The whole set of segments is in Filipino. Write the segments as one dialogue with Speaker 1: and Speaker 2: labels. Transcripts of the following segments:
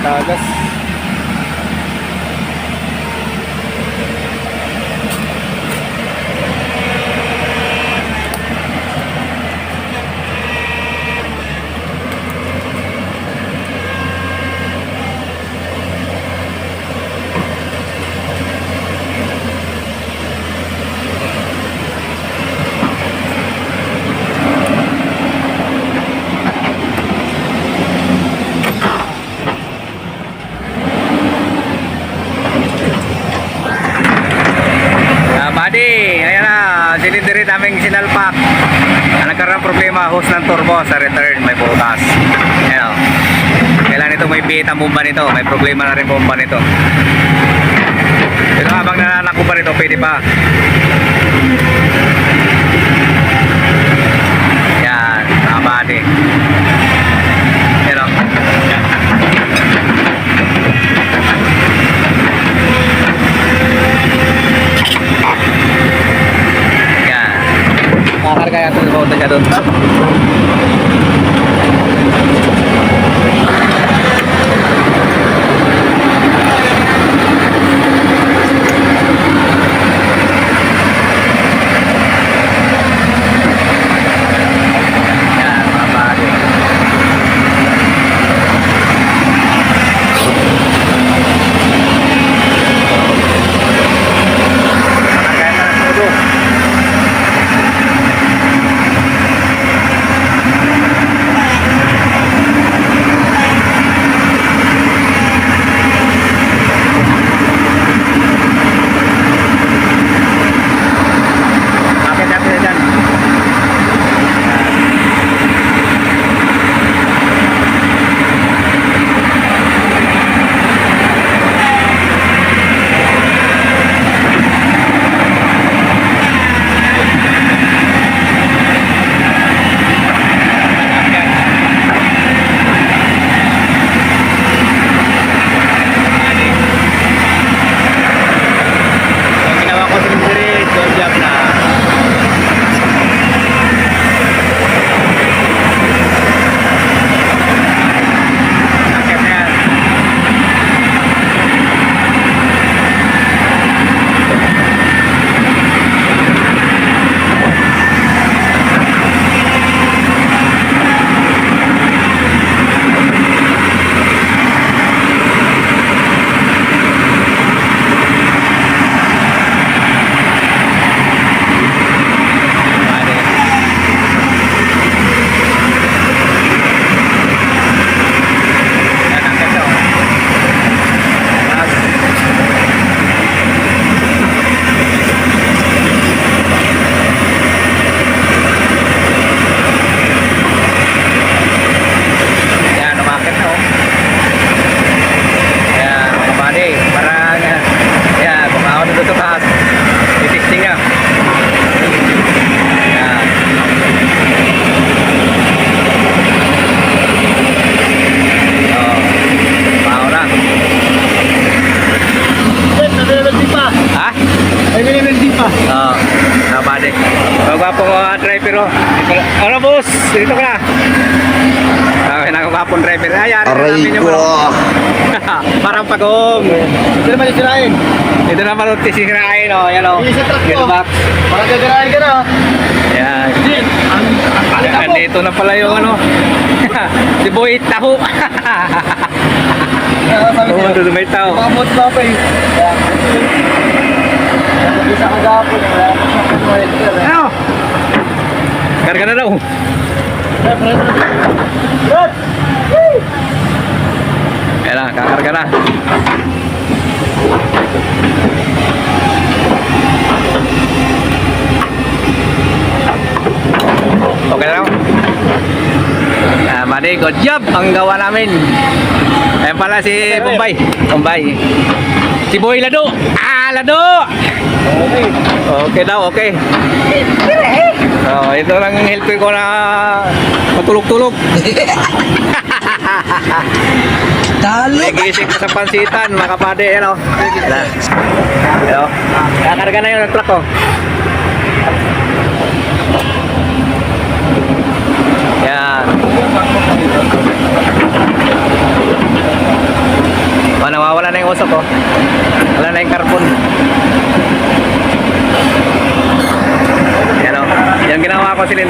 Speaker 1: Tagas. Ayan na, dinidiri naming sinalpak. Nagkaroon ng problema, hose ng turbo sa return, may butas. Ayan o. Kailangan ito may bihit ang bomba nito, may problema na rin bomba nito. Pero habang nananako pa nito, pwede pa. Yan, nakabady. Ayan o. Makakarga yan sa bawang siya doon. Ano boss? Dito ka na. Nakakapon driver. Ayan. Aray ko. Parang pagong. Ito naman sisirain. Ito naman yung sisirain. O, yan o. Ito ba? Parang sisirain ka na. Ayan. Dito na pala yung ano. Si Boy Taho. Ito may tao. Pamot na pa eh. Isa ka gapon. Ano? Karga na daw. Ayan na, kakarga na. Okay na daw. Buddy, good job ang gawa namin. Ayan pala si Bombay. Si Boy Lado. Lado. Okay. Okay daw, okay. Ito lang helper ko na matulog-tulog. Talo. Nagising ko sa pansitan, mga kapade, yan o. Yan o. Kakarga na yun ang truck o. Yan.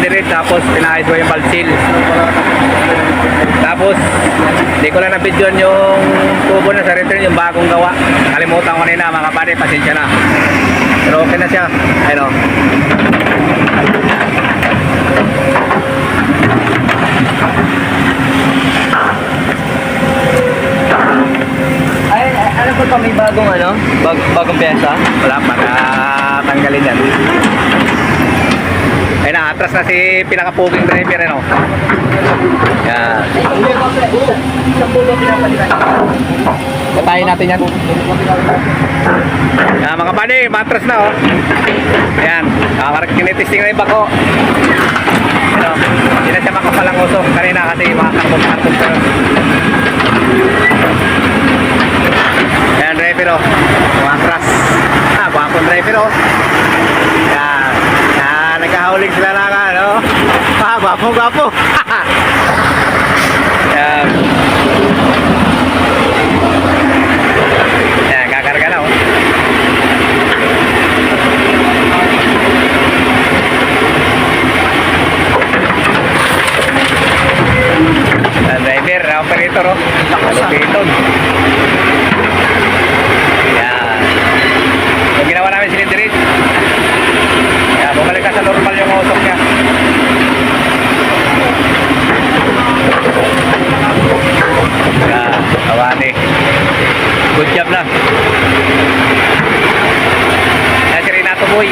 Speaker 1: silindirid, tapos pinahid ko yung valve seal. Tapos, di ko lang na-videon yung tubo na sa return, yung bagong gawa. Kalimutan ko kanina mga kapatid, pasensya na. Pero okay na siya. Ayun o.
Speaker 2: Ay, ano po pa may bagong ano? Bagong pyesa?
Speaker 1: Wala pa na tanggalin yan. Ay na, atras na si pinakapuging driver, ano? Yan. Patayin natin yan. Yan mga buddy, matras na, oh. Ayan, kinitesting na yung bako. Ano, hindi na siya makapalang usok kanina kasi makakarbog-karbog pa. Ayan, driver, oh. Matras. Gwapong driver, oh. Yan. Yan, nagkahauling sila na ka, no? Gwapo. Yan. Yan, kakarga na, oh. Yan, driver, operator, oh. Located. Yan. Yung ginawa namin silindirid. Yan, bumalik ka sa normal yung usok niya. Yan, kawali. Good job na. Yan, si Renato Boy.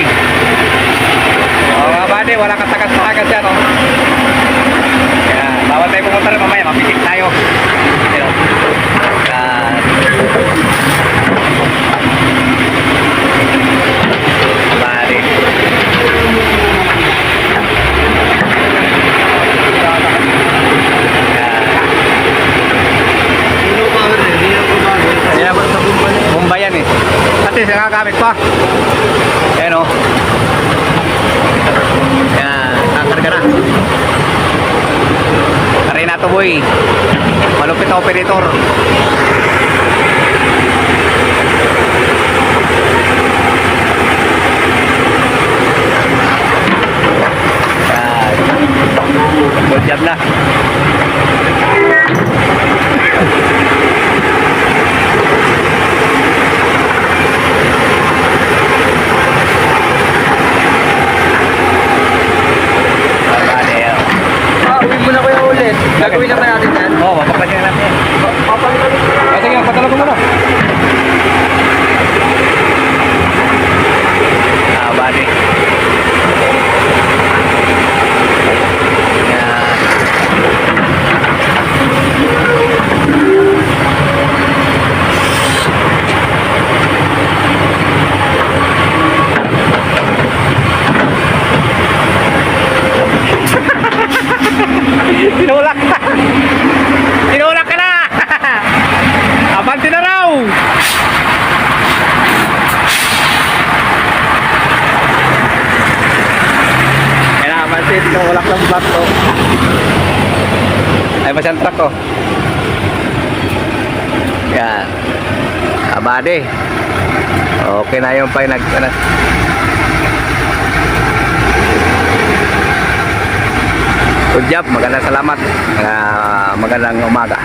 Speaker 1: O mga buddy, wala kang tagas-tagas yan, oh. Yan, bawat tayo pumunta rin mamaya, mapitik tayo. Yan, yan. Buddy. Bomba yan eh. Kasi nakakamit pa. Ayan o. Yan. Kakarga na. Renato Boy. Malupit na operator. Yan. Good job na.
Speaker 2: Uwi mo na kuya ulit. Gagawin naman natin yan.
Speaker 1: Oo, mapapagyan natin yan. Sige, patalo ko muna. Bali. Yan. Tinulak ka! Tinulak ka na! Abante na raw! Ayan na, abante. Tinulak ng flat to. Ay, masyang truck ko. Yan. Abade. Okay na yung pa yung Good job, magandang salamat. Magandang umaga.